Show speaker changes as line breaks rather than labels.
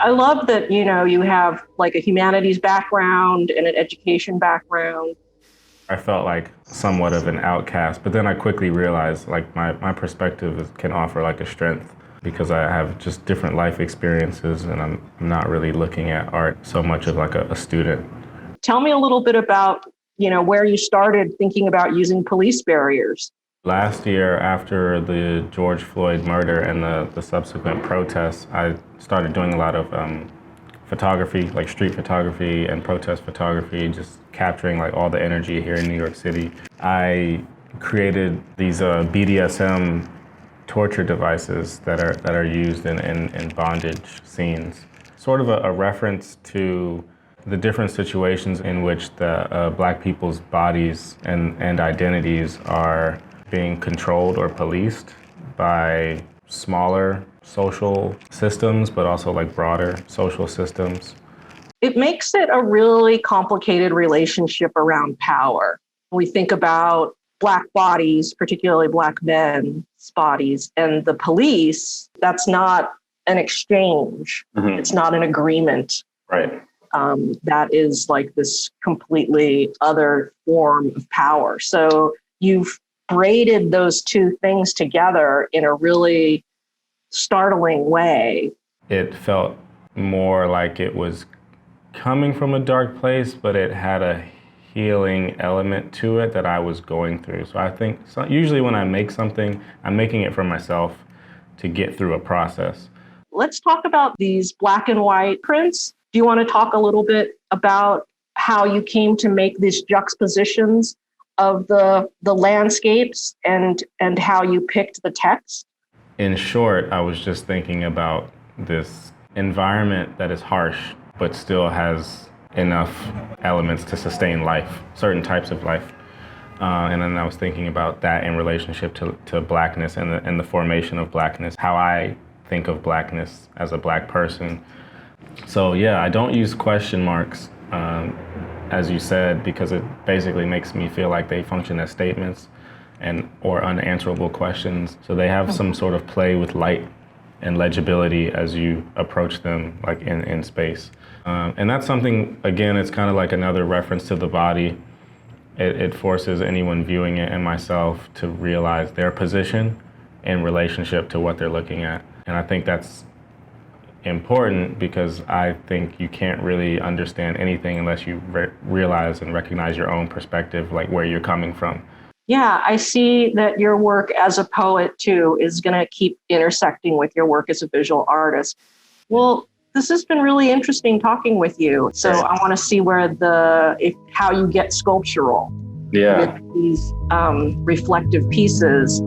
I love that, you have like a humanities background and an education background.
I felt like somewhat of an outcast, but then I quickly realized like my perspective can offer like a strength because I have just different life experiences and I'm not really looking at art so much of like a student.
Tell me a little bit about, where you started thinking about using police barriers.
Last year, after the George Floyd murder and the subsequent protests, I started doing a lot of photography, like street photography and protest photography, just capturing like all the energy here in New York City. I created these BDSM torture devices that are used in bondage scenes. Sort of a reference to the different situations in which the Black people's bodies and identities are being controlled or policed by smaller social systems, but also like broader social systems.
It makes it a really complicated relationship around power. We think about Black bodies, particularly Black men's bodies, and the police. That's not an exchange. Mm-hmm. It's not an agreement.
Right.
That is like this completely other form of power. So you've braided those two things together in a really startling way.
It felt more like it was coming from a dark place, but it had a healing element to it that I was going through. So I think usually when I make something, I'm making it for myself to get through a process.
Let's talk about these black and white prints. Do you want to talk a little bit about how you came to make these juxtapositions of the landscapes and how you picked the text?
In short, I was just thinking about this environment that is harsh, but still has enough elements to sustain life, certain types of life. And then I was thinking about that in relationship to Blackness and the formation of Blackness, how I think of Blackness as a Black person. So yeah, I don't use question marks, as you said, because it basically makes me feel like they function as statements or unanswerable questions. So they have some sort of play with light and legibility as you approach them, like in space. And that's something, again, it's kind of like another reference to the body. It forces anyone viewing it and myself to realize their position in relationship to what they're looking at. And I think that's important because I think you can't really understand anything unless you realize and recognize your own perspective, like where you're coming from.
Yeah, I see that your work as a poet, too, is going to keep intersecting with your work as a visual artist. Well, this has been really interesting talking with you. So I want to see how you get sculptural with these reflective pieces.